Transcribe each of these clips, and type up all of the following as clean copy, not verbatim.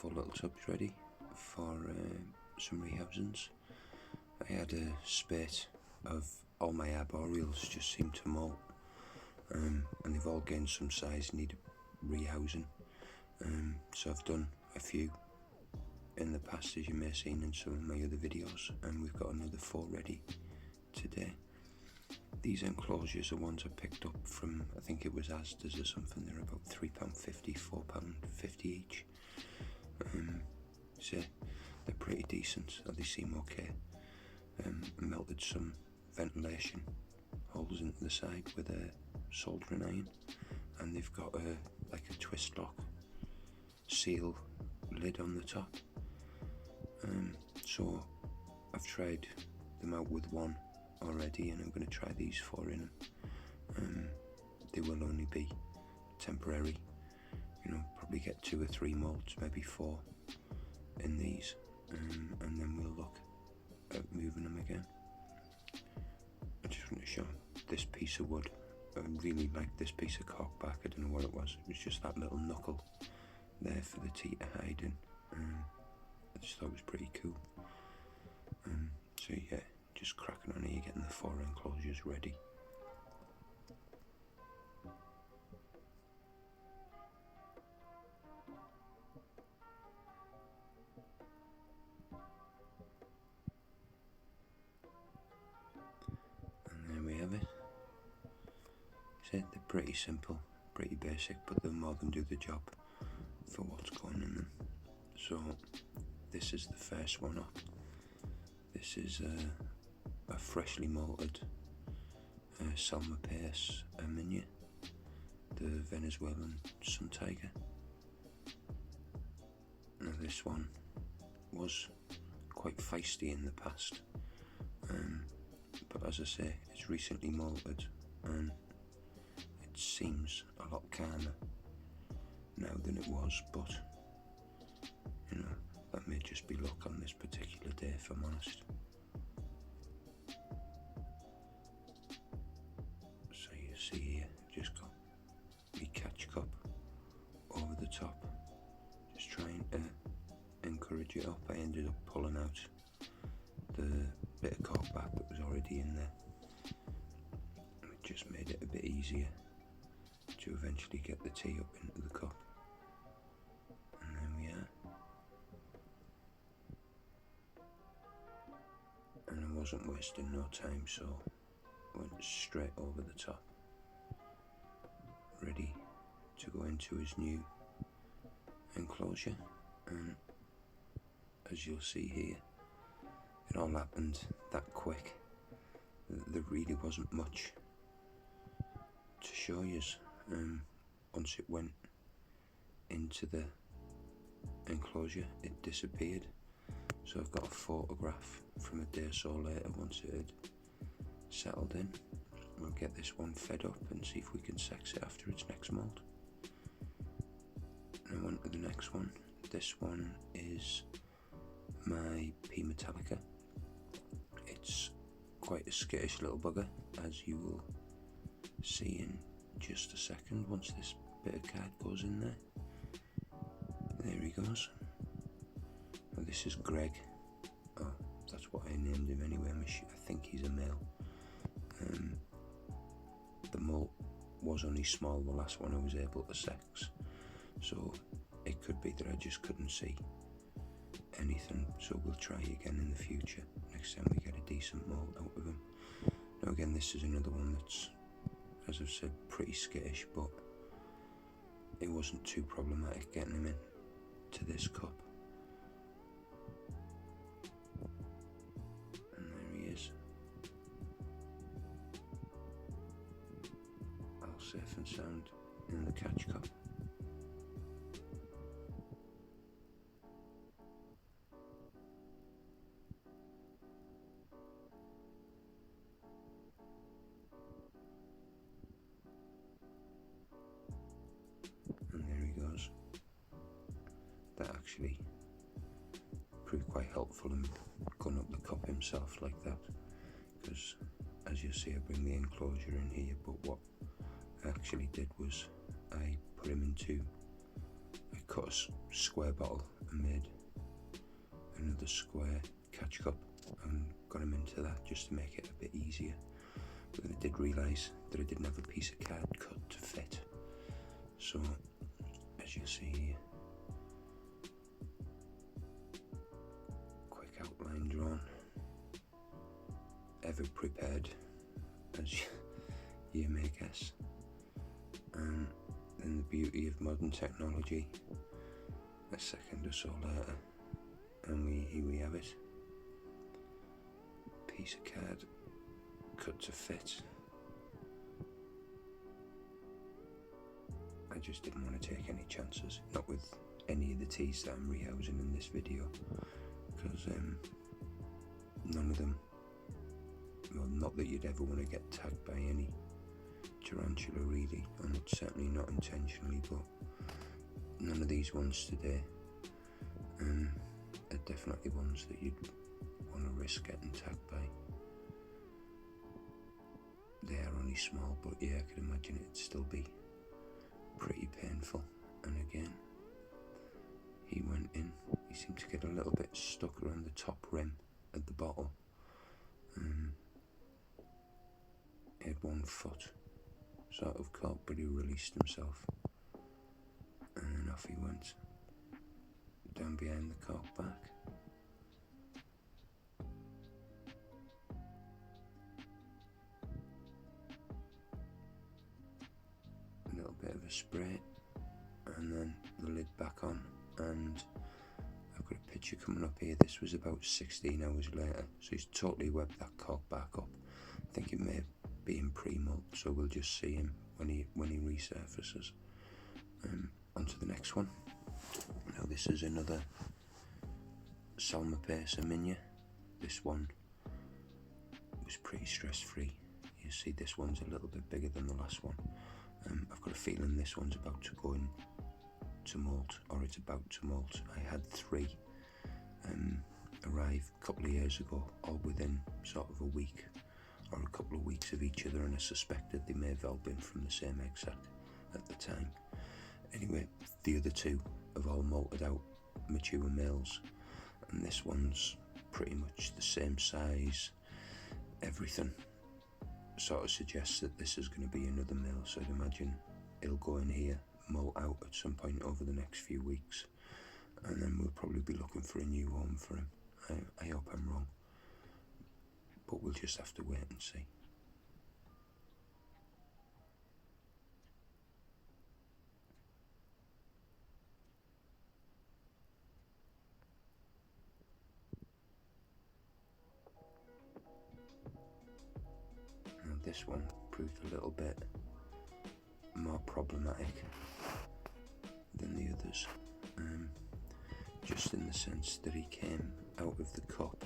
4 little tubs ready for some rehousings. I had a spate of all my arboreals just seemed to molt, and they've all gained some size, needed rehousing. So I've done a few in the past, as you may have seen in some of my other videos, and we've got another 4 ready today. These enclosures are ones I picked up from, I think it was Asda's or something. They're about £3.50, £4.50 each. So they're pretty decent, they seem okay. I melted some ventilation holes into the side with a soldering iron, and they've got like a twist lock seal lid on the top. So I've tried them out with one already, and I'm going to try these 4 in them. They will only be temporary, probably get 2 or 3 molds, maybe 4 in these, and then we'll look at moving them again. I just want to show this piece of wood. I really like this piece of corkback. I don't know what it was. It was just that little knuckle there for the tea to hide in. I just thought it was pretty cool. So yeah, just cracking on here, getting the 4 enclosures ready. And there we have it. So they're pretty simple, pretty basic, but they'll more than do the job for what's going in them. So this is the first one up. This is a freshly malted Psalmopeus irminia, the Venezuelan sun tiger. Now this one was quite feisty in the past, but as I say, it's recently malted and it seems a lot calmer now than it was, but that may just be luck on this particular day, if I'm honest. So you see here, just got my catch cup over the top, just trying to encourage it up. I ended up pulling out the bit of corkback that was already in there. It just made it a bit easier to eventually get the tea up into the cup. And there we are. And I wasn't wasting no time, so went straight over the top, ready to go into his new enclosure. And as you'll see here, it all happened that quick. There really wasn't much to show you. Once it went into the enclosure, it disappeared. So I've got a photograph from a day or so later, once it had settled in. We'll get this one fed up and see if we can sex it after its next moult. And on to the next one. This one is my Metallica. It's quite a skittish little bugger, as you will see in just a second once this bit of card goes in there. There he goes. Now this is Greg. Oh, that's what I named him anyway. I think he's a male. The molt was only small, the last one I was able to sex, so it could be that I just couldn't see anything. So we'll try again in the future, next time we get a decent molt out of him. Now again, this is another one that's, as I've said, pretty skittish, but it wasn't too problematic getting him in to this cup. And there he is, all safe and sound in the catch cup. And there he goes. That actually proved quite helpful in going up the cup himself like that, because as you see, I bring the enclosure in here, but what I actually did was I put him into a cut a square bottle and made another square catch cup and got him into that just to make it a bit easier. But then I did realise that I didn't have a piece of card cut to fit. So, as you see here, quick outline drawn, ever prepared, as you may guess. And then the beauty of modern technology, a second or so later, and here we have it. Piece of card cut to fit. I just didn't want to take any chances, not with any of the teas that I'm rehousing in this video, because none of them, well, not that you'd ever want to get tagged by any tarantula really, and certainly not intentionally, but none of these ones today are definitely ones that you'd want to risk getting tagged by. They are only small, but yeah, I could imagine it'd still be pretty painful. And again, he went in. He seemed to get a little bit stuck around the top rim of the bottle. He had one foot sort of caught, but he released himself, and then off he went down behind the cork back. A little bit of a spray, and then the lid back on, and I've got a picture coming up here. This was about 16 hours later, so he's totally webbed that cork back up. I think it may be in pre-molt, so we'll just see him when he resurfaces. On to the next one. Now this is another Psalmopeus irminia. This one was pretty stress-free. You see this one's a little bit bigger than the last one. I've got a feeling this one's about to go in to molt, or it's about to molt. I had 3 arrive a couple of years ago, all within sort of a week or a couple of weeks of each other, and I suspected they may have all been from the same egg sac at the time. Anyway, the other 2 have all molted out mature males, and this one's pretty much the same size. Everything sort of suggests that this is going to be another male, so I'd imagine he'll go in here, molt out at some point over the next few weeks, and then we'll probably be looking for a new home for him. I hope I'm wrong, but we'll just have to wait and see. Now this one proved a little bit more problematic than the others, just in the sense that he came out of the cup,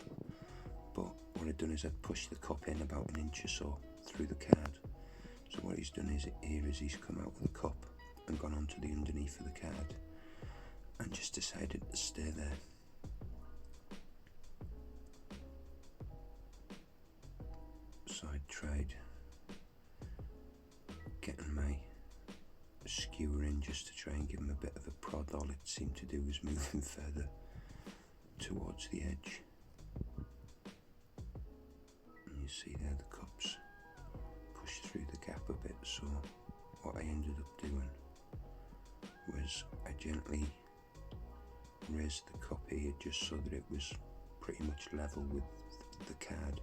but what I'd done is I'd pushed the cup in about an inch or so through the card. So what he's done is he's come out of the cup and gone onto the underneath of the card and just decided to stay there. So I tried getting my skewer in just to try and give him a bit of a prod. All it seemed to do was move him further towards the edge. And you see there the cups pushed through the gap a bit, so what I ended up doing was I gently raised the cup here just so that it was pretty much level with the card.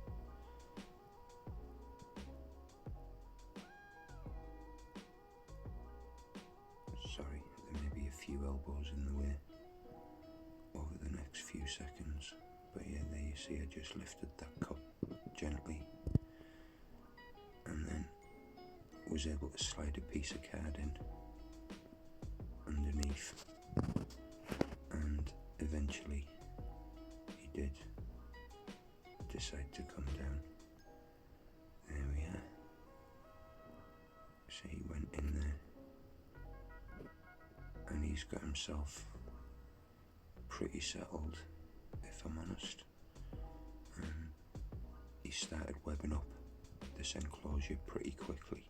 Sorry, there may be a few elbows in the way over the next few seconds, but yeah, there you see I just lifted that cup gently and then was able to slide a piece of card in underneath, and eventually he did decide to come down. There we are. So he went in there and he's got himself pretty settled, if I'm honest. He started webbing up this enclosure pretty quickly,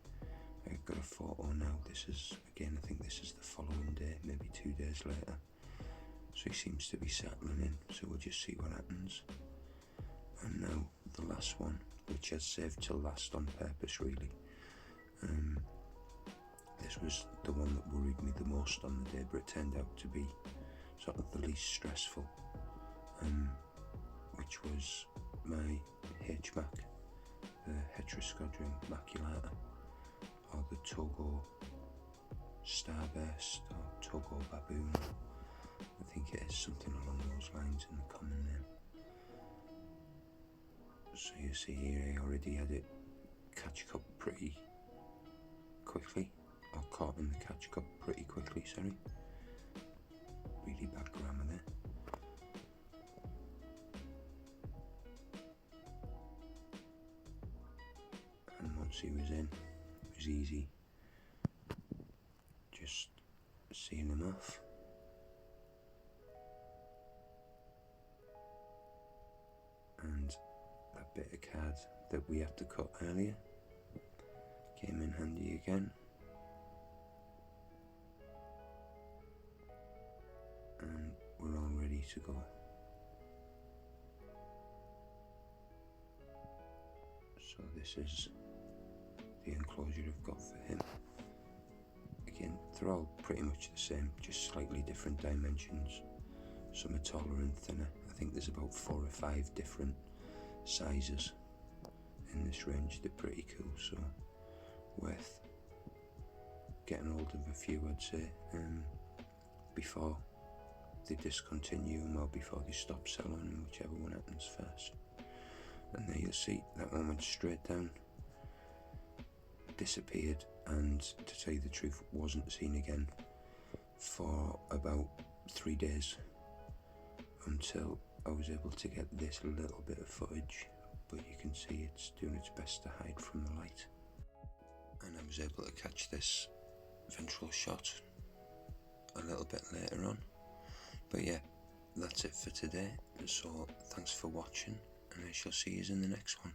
I've got a photo now. This is, again, I think this is the following day, maybe 2 days later. So he seems to be settling in, so we'll just see what happens. And now the last one, which I've saved till last on purpose really. This was the one that worried me the most on the day, but it turned out to be sort of the least stressful, which was my Hitchback, the Hetroscodra maculata, or the Togo starburst, or Togo baboon. I think it is something along those lines in the common name. So you see here, I already had it catch cup pretty quickly, or caught in the catch cup pretty quickly, sorry. Really bad grammar there. And once he was in, it was easy. Just seeing him off. And that bit of card that we had to cut earlier came in handy again. And we're all ready to go. So this is the enclosure I've got for him. Again, they're all pretty much the same, just slightly different dimensions. Some are taller and thinner. I think there's about 4 or 5 different sizes in this range. They're pretty cool, so worth getting hold of a few, I'd say, before they discontinue them or before they stop selling them, whichever one happens first. And there you'll see that one went straight down, disappeared, and to tell you the truth, wasn't seen again for about 3 days, until I was able to get this little bit of footage, but you can see it's doing its best to hide from the light. And I was able to catch this ventral shot a little bit later on. But yeah, that's it for today, so thanks for watching, and I shall see you in the next one.